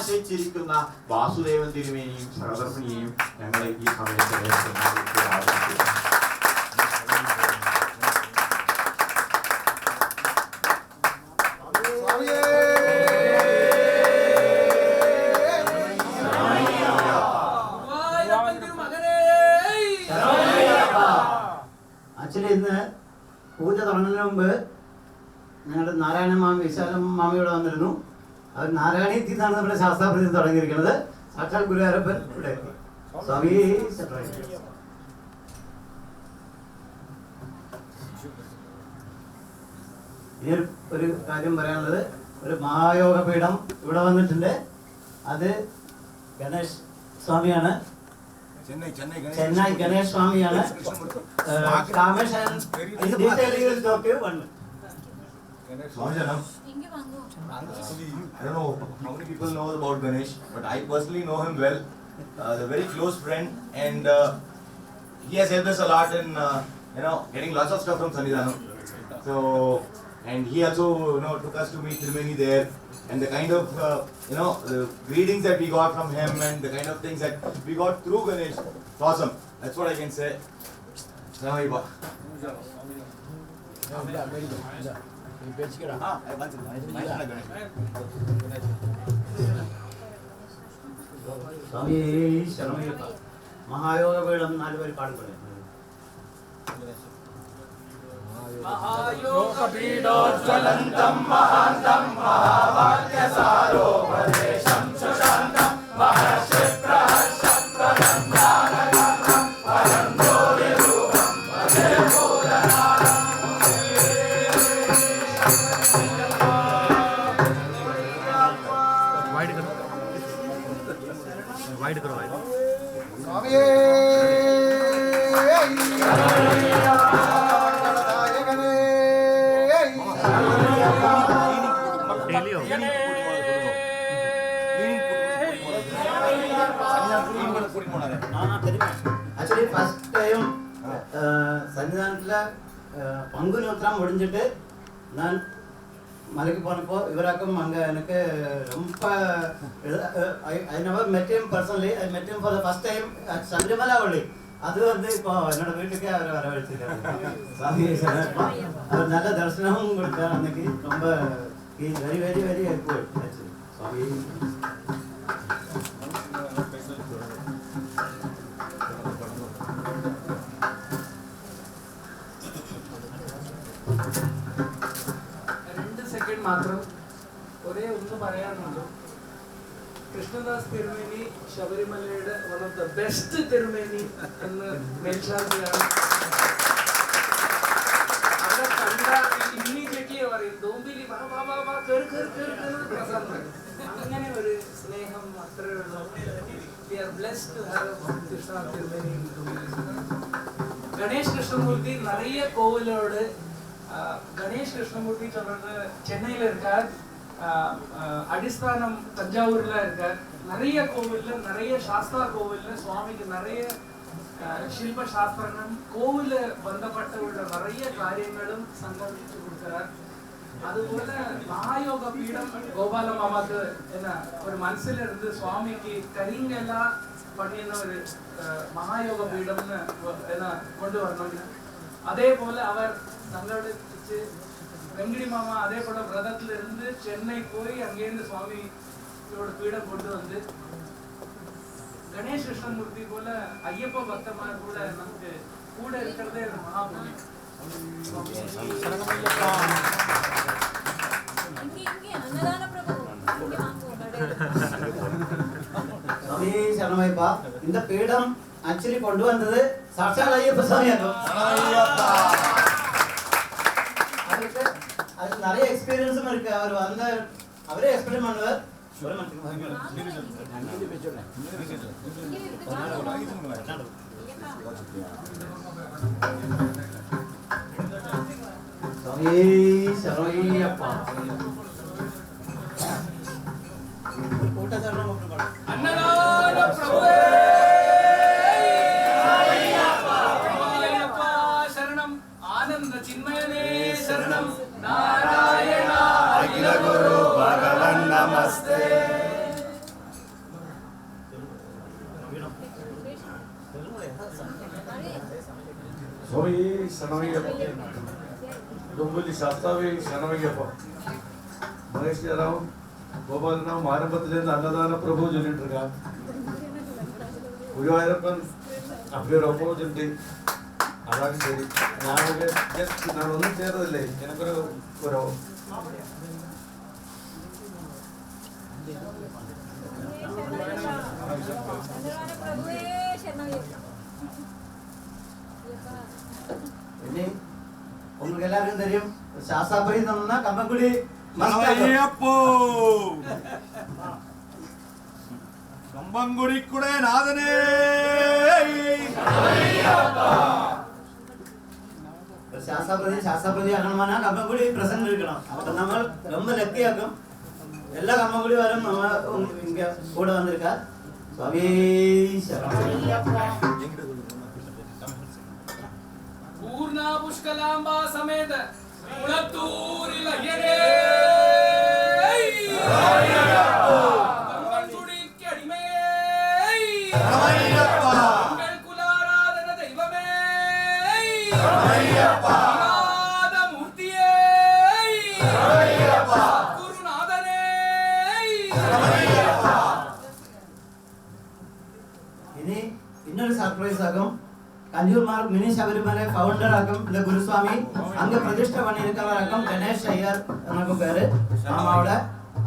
ആശ്രയിച്ചിരിക്കുന്ന വാസുദേവൻ തിരുമേനിയും സഹധർമ്മിണിയെയും ഞങ്ങളെ ഈ സമയത്ത് ആക്ച്വലി ഇന്ന് പൂജ തുടങ്ങുന്നതിന് മുമ്പ് ഞങ്ങളുടെ നാരായണ മാമി വിശാലം മാമിയോട് വന്നിരുന്നു. അവർ നാരായണീയത്തിൽ നിന്നാണ് നമ്മുടെ ശാസ്ത്രാപ്രതി തുടങ്ങിയിരിക്കുന്നത്. സാക്ഷാൽ ഗുരുവായൂരപ്പൻ ഇവിടെ സ്വാമി. ഇനി ഒരു കാര്യം പറയാനുള്ളത്, ഒരു മഹായോഗ പീഠം ഇവിടെ വന്നിട്ടുണ്ട്. അത് Ganesh സ്വാമിയാണ്, Chennai Ganesh സ്വാമിയാണ്. Kamesh I don't know how many people know about Ganesh, but I personally know him well. A very close friend, and he has helped us a lot in getting lots of stuff from Sannidhanam. So, and he also took us to meet Tirumeni there, and the kind of the greetings that we got from him and the kind of things that we got through Ganesh, it's awesome. That's what I can say. Samaiba. സ്വാമി ശരണമയ്യപ്പ. മഹായോഗ പീഠം 4 പേര് പാടുകളെ. മഹായോഗപീഠോജ്വലന്തം മഹാന്തം മഹാവാക്യസാരോപദേശം സുശാന്തം മഹർഷിപ്രഹർഷപ്രദം ജ്ഞാനഗന്ധം പരം ജ്യോതിരൂപം ഭജേ ഭൂതനാഥം. Wide करो wide स्वामी actually first time സന്നിധാനത്തിലെ പങ്കുനൂത്രം முடிஞ்சிட்டு நான் மலைக்கு போனப்போ இவராக்கும் அங்கே எனக்கு ரொம்ப I never met him personally. I met him for the first time at சந்திரமலை only. அது வந்து இப்போ என்னோட வீட்டுக்கே அவரை வரவழைச்சிருக்காரு. சாமி அவர் நல்ல தரிசனமும் கொடுத்தார் அன்னைக்கு. ரொம்ப very very very good actually. சாமி മാത്രം ഒരേ ഒന്ന് പറയാനുള്ളൂ. കൃഷ്ണദാസ് തിരുമേനി ശബരിമലയുടെ വൺ ഓഫ് ദ ബെസ്റ്റ് തിരുമേനി എന്ന് മേൽശാന്തിയാണ്. അവിടെ കണ്ട ഇമ്മീഡിയറ്റ്ലി പറയും ദോമ്പിലി പ്രസംഗം. അങ്ങനെ ഒരു സ്നേഹം അത്രേ ഉള്ളൂ. We are blessed to have Krishnadas തിരുമേനി. ഗണേഷ് കൃഷ്ണമൂർത്തി நிறைய கோவிலோடு கணேஷ் கிருஷ்ணமூர்த்தி சொல்றது சென்னையில இருக்கார், அடிஸ்தானம் தஞ்சாவூர்ல இருக்கார். நிறைய கோவில்ல நிறைய சாஸ்திரா கோவில்ல சுவாமிக்கு நிறைய ശില്പ ശാസ്ത്രങ്ങളും കോവില് ബന്ധപ്പെട്ടുള്ള நிறைய കാര്യങ്ങളും സംഘടിപ്പിച്ചു കൊടുക്കാർ. അതുപോലെ മഹായോഗ പീഠം ഗോപാല മാമാക്ക് എന്ന ഒരു മനസ്സിലിരുന്ന് സ്വാമിക്ക് കരിങ്കല പണിയുന്ന ഒരു മഹായോഗ പീഠം എന്ന് കൊണ്ടുവരണം. അതേപോലെ അവർ സംഘടിപ്പിച്ച് வெங்கடி மாமா அதே போல விரதத்துல இருந்து சென்னை போய் அங்கேருந்து சுவாமியோட பீடம் கொண்டு வந்து கணேஷ் கிருஷ்ணமூர்த்தி போல ஐயப்ப பக்தமார் கூட நமக்கு கூட இருக்கிறதே மகாபுண்ணியம். സ്വാമി ശരണമയ്യപ്പ. இந்த பீடம் ஆக்சுவலி கொண்டு வந்தது சாட்சாத் ஐயப்ப சாமியாகும். அதுக்கு அது நிறைய எக்ஸ்பீரியன்ஸும் இருக்கு. அவர் வந்த அவரே எக்ஸ்பிளைன் பண்ணுவார். സ്വാമി ശരണമയ്യപ്പ. കൂട്ടച്ചരണം അന്നദാന പ്രഭുവേ ശരണം, ആനന്ദ ചിന്മയനേ ശരണം, നാരായണ അഖില ഗുരു ഭഗവൻ നമസ്തേ. ಸ್ವಾಮಿ ಶರಣಮಯ್ಯಪ್ಪ, ഡൊമ്പുലി ശാസ്താവേ ശരണമയ്യപ്പ. മഹേഷ് രാവ് ഗോപാലനാവും ആരംഭത്തിൽ നിന്ന് അന്നദാന പ്രഭു ചൊല്ലിട്ടിരിക്ക. ഗുരുവായൂരപ്പൻ അഭ്യൊരൊപ്പം ചൊല്ലി. അതാണ് ശരി. ഞാനൊന്നും ചേർന്നില്ലേ, എനിക്കൊരു കുറവ്. ഇനി உங்களுக்கு எல்லாருக்கும் தெரியும் சாஸ்தாபுரி நம்ம கம்பங்குடி കമ്പംകുടിക്കുടെ നാഥനേ சாஸ்தாபுரி ஆகணும்னா கம்பங்குடி பிரசன்ட் இருக்கணும். அப்ப நம்ம ரொம்ப லக்கியாக்கும். எல்லா கம்பங்குடி வரும் நம்ம இங்க கூட வந்திருக்கா. சுவாமி പൂർണ്ണ പുഷ്കലാംബ സമേത കുളത്തൂരിൽ അയ്യനേ കമ്പൻകുടിക്കടിമേ കുലാരാധന ദൈവമേ മൂർത്തിയേ ഗുരുനാഥനേ. ഇനി இன்னொரு சர்ப்ரைஸ் ஆகும். Kanjoor mark mini Sabarimala founder ஆகும் இந்த குருசுவாமி அங்க பிரதிஷ்டை பண்ணியிருக்கிறவர் ஆகும் கணேஷ் ஐயர் எனக்கு பேரு மாமாவோட.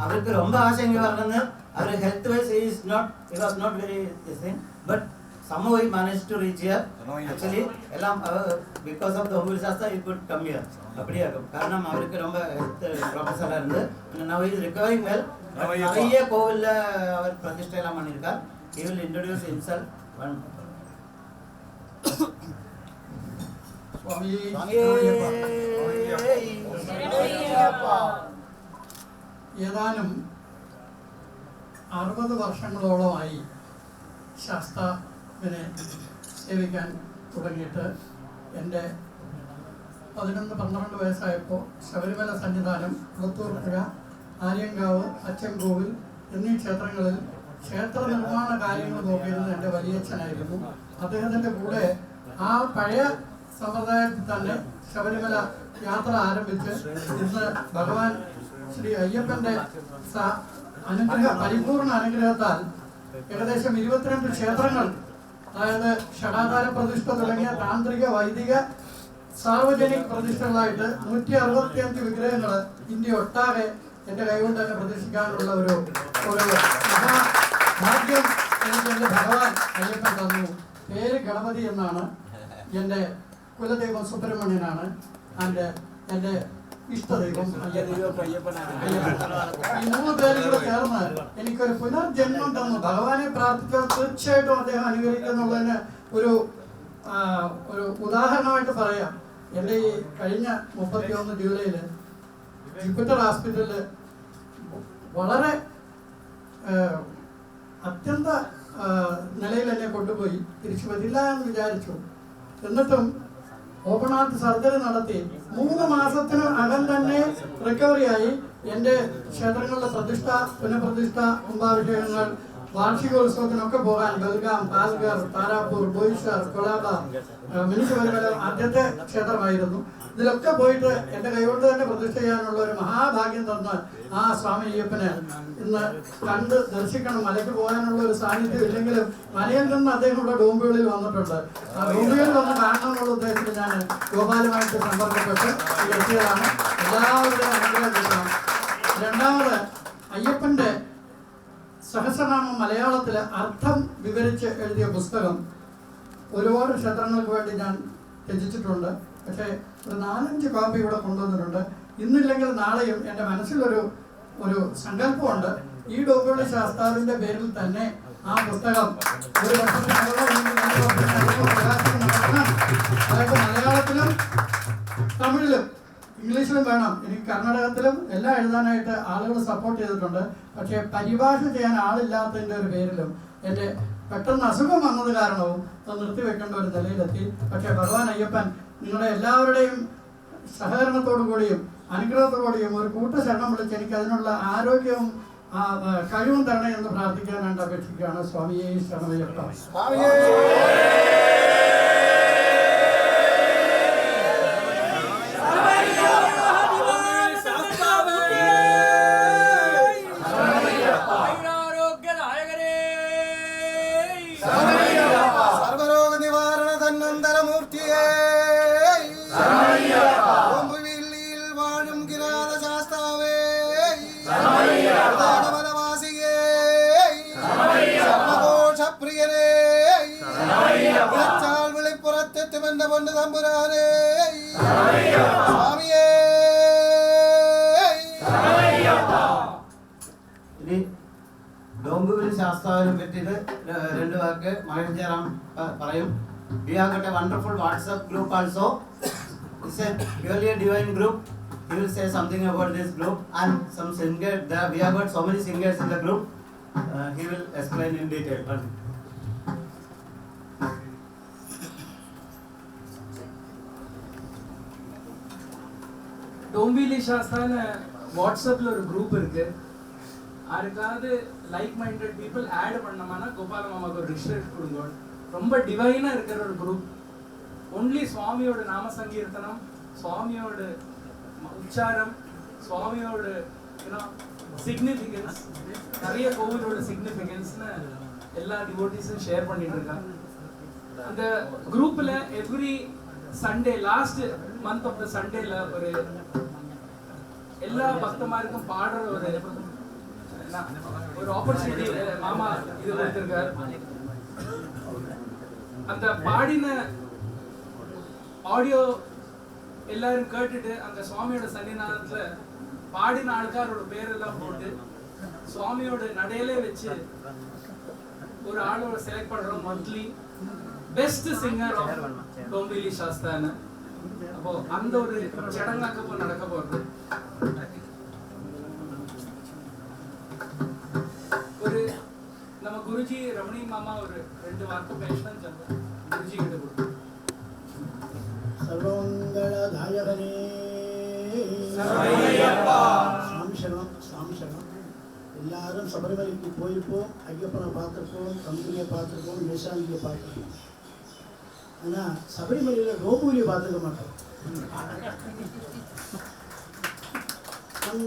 அவருக்கு ரொம்ப ஆசை இங்க வரணும்னு. அவர் health wise is not very this thing but somehow he managed to reach here. Actually எல்லாம் because of the Ombuli Shastra he could come here. அப்படியே ஆகும். காரணம் அவருக்கு ரொம்ப ஹெல்த் ப்ரொஃபஸரா இருந்து now he is recovering well. நிறைய கோவில்ல அவர் பிரதிஷ்டை எல்லாம் பண்ணியிருக்கார். He will introduce himself one. ഏതാനും 60 വർഷങ്ങളോളമായി ശാസ്താവിനെ സേവിക്കാൻ തുടങ്ങിയിട്ട് എൻ്റെ 11-12 വയസ്സായപ്പോൾ ശബരിമല സന്നിധാനം, കുളത്തൂർപ്പുഴ, ആര്യങ്കാവ്, അച്ചൻകോവിൽ എന്നീ ക്ഷേത്രങ്ങളിൽ ക്ഷേത്ര നിർമ്മാണ കാര്യങ്ങൾ നോക്കിയിരുന്നത് എൻ്റെ വലിയച്ഛനായിരുന്നു. അദ്ദേഹത്തിൻ്റെ കൂടെ ആ പഴയ സമ്പ്രദായത്തിൽ തന്നെ ശബരിമല യാത്ര ആരംഭിച്ച് ഇന്ന് ഭഗവാൻ ശ്രീ അയ്യപ്പന്റെ പരിപൂർണ അനുഗ്രഹത്താൽ ഏകദേശം 22 ക്ഷേത്രങ്ങൾ, അതായത് ഷടാധാര പ്രതിഷ്ഠ തുടങ്ങിയ താന്ത്രിക, വൈദിക, സാർവജനിക പ്രതിഷ്ഠകളായിട്ട് 165 വിഗ്രഹങ്ങൾ ഇന്ത്യ ഒട്ടാകെ എൻ്റെ കൈകൊണ്ട് തന്നെ പ്രതിഷ്ഠിക്കാനുള്ള ഒരു മഹാഭാഗ്യം എനിക്ക് എൻ്റെ ഭഗവാൻ അയ്യപ്പൻ തന്നു. പേര് ഗണപതി എന്നാണ്. എൻ്റെ കുലദൈവം സുബ്രഹ്മണ്യനാണ്. എൻ്റെ ഇഷ്ടദൈവം അയ്യപ്പനാണ്. ഈ 3 പേരും കൂടെ ചേർന്ന് എനിക്കൊരു പുനർജന്മം തന്നു. ഭഗവാനെ പ്രാർത്ഥിച്ചാൽ തീർച്ചയായിട്ടും അദ്ദേഹം അനുകരിക്കുന്നുള്ളതിന് ഒരു ഉദാഹരണമായിട്ട് പറയാം. എൻ്റെ ഈ കഴിഞ്ഞ 31 ജൂലൈയിൽ ജൂപ്പിറ്റർ ഹോസ്പിറ്റലിൽ വളരെ അത്യന്ത നിലയിൽ എന്നെ കൊണ്ടുപോയി. തിരിച്ചു വരില്ല എന്ന് വിചാരിച്ചു. എന്നിട്ടും ഓപ്പൺ ഹാർട്ട് സർജറി നടത്തി 3 മാസത്തിന് അകം തന്നെ റിക്കവറിയായി. എൻ്റെ ക്ഷേത്രങ്ങളിലെ പ്രതിഷ്ഠ, പുനഃപ്രതിഷ്ഠ, കുംഭാഭിഷേകങ്ങൾ, വാർഷികോത്സവത്തിനൊക്കെ പോകാൻ ബൽഗാം, പാൽഗർ, താരാപൂർ, ബോയിഷർ, കൊളാബ, മിനി ശബരിമല ആദ്യത്തെ ക്ഷേത്രമായിരുന്നു. ഇതിലൊക്കെ പോയിട്ട് എൻ്റെ കൈകൊണ്ട് തന്നെ പ്രതിഷ്ഠ ചെയ്യാനുള്ള ഒരു മഹാഭാഗ്യം തന്ന ആ സ്വാമി അയ്യപ്പനെ ഇന്ന് കണ്ട് ദർശിക്കണം. മലയ്ക്ക് പോകാനുള്ള ഒരു സാന്നിധ്യം ഇല്ലെങ്കിലും മലയിൽ നിന്ന് അദ്ദേഹം ഇവിടെ ഡോംബികളിൽ വന്നിട്ടുണ്ട്. ആ ഡോംബികളിൽ വന്ന് കാണണമെന്നുള്ള ഉദ്ദേശത്തിൽ ഞാൻ ഗോപാലുമായിട്ട് സമ്പർക്കപ്പെട്ട് എത്തിയതാണ്. എല്ലാവരുടെയും അനുഗ്രഹം കിട്ടണം. രണ്ടാമത്, അയ്യപ്പൻ്റെ സഹസ്രനാമം മലയാളത്തിൽ അർത്ഥം വിവരിച്ച് എഴുതിയ പുസ്തകം ഒരുപാട് ക്ഷേത്രങ്ങൾക്ക് വേണ്ടി ഞാൻ രചിച്ചിട്ടുണ്ട്. പക്ഷേ ഒരു 4-5 കോപ്പി ഇവിടെ കൊണ്ടുവന്നിട്ടുണ്ട്. ഇന്നില്ലെങ്കിൽ നാളെയും എൻ്റെ മനസ്സിലൊരു സങ്കല്പമുണ്ട്. ഈ ഡോംബിവള്ളി ശാസ്താവിൻ്റെ പേരിൽ തന്നെ ആ പുസ്തകം ഒരു അതായത് മലയാളത്തിലും തമിഴിലും ഇംഗ്ലീഷിലും വേണം. എനിക്ക് കർണാടകത്തിലും എല്ലാം എഴുതാനായിട്ട് ആളുകൾ സപ്പോർട്ട് ചെയ്തിട്ടുണ്ട്. പക്ഷേ പരിഭാഷ ചെയ്യാൻ ആളില്ലാത്തതിൻ്റെ ഒരു പേരിലും എൻ്റെ പെട്ടെന്ന് അസുഖം വന്നത് കാരണവും അത് നിർത്തിവെക്കേണ്ട ഒരു നിലയിലെത്തി. പക്ഷേ ഭഗവാൻ അയ്യപ്പൻ നിങ്ങളുടെ എല്ലാവരുടെയും സഹകരണത്തോടു കൂടിയും അനുഗ്രഹത്തോടുകൂടിയും ഒരു കൂട്ടശരണം വിളിച്ച് എനിക്ക് അതിനുള്ള ആരോഗ്യവും കഴിവും തരണേ എന്ന് പ്രാർത്ഥിക്കാനായിട്ട് അപേക്ഷിക്കുകയാണ്. സ്വാമിയെ ശരണമയ്യപ്പ. പ്രിയനേ വിളിച്ചാൽ വിളിപ്പുറത്തെത്തുമെന്റെ പൊന്നു തമ്പുരാനേ സ്വാമിയേ. ഇനി ഡോംബുവിലി ശാസ്താവിനെ പറ്റിയിട്ട് രണ്ട് വാക്ക് മഹേഷ് ജയറാം പറയും. We have got a wonderful WhatsApp group also. It's a purely a divine group. He will say something about this group and some singers. We have got so many singers in the group. He will explain in detail. டோம்பிலி சாஸ்தான்னு வாட்ஸ்அப்பில் ஒரு group இருக்கு. யாருக்காவது like minded people add பண்ணோம்னா கோபால மாமாவுக்கு ஒரு research கொடுங்க. ரொம்ப டிவைனாக இருக்கிற ஒரு குரூப். ஒன்லி சுவாமியோட நாம சங்கீர்த்தனம், சுவாமியோட உச்சாரம், சுவாமியோட சிக்னிஃபிகன்ஸ், நிறைய கோவிலோட சிக்னிஃபிகன்ஸ்னு எல்லா டிவோட்டிஸும் ஷேர் பண்ணிட்டு இருக்காங்க. அந்த குரூப்பில் every Sunday last month of the சண்டேல ஒரு எல்லா பக்தமாருக்கும் பாடுற ஒரு ஆப்பர்ச்சுனிட்டி மாமா இது கொடுத்திருக்காரு. அந்த பாடின ஆடியோ எல்லாரும் கேட்டுட்டு அந்த சுவாமியோட சன்னிதானத்துல பாடின ஆൾക്കാரோட பேரெல்லாம் போட்டு சுவாமியோட நடையிலே வச்சு ஒரு ஆளோட செலக்ட் பண்றோம். மந்த்லி பெஸ்ட் சிங்கர் ஆஃப் டோம்பிலி சாஸ்தான்னு. அப்போ அந்த ஒரு சடங்காக்கப்போ நடக்க போறது. ஒரு நம்ம குருஜி ரமணி மாமா ஒரு 2 வார்த்தை பேசணும் சொல்லுங்க. குருஜி கிட்ட கொடுத்து സർവമംഗളദായകനേ சாமிஷனம். எல்லாரும் சபரிமலைக்கு போயிருப்போம், ஐயப்பனை பார்த்துருப்போம், கம்பெனியை பார்த்துருப்போம், மேஷாங்கியை பார்த்துருப்போம். ஆனால் சபரிமலையில் ரோபுலியை பார்த்துக்க மாட்டோம்.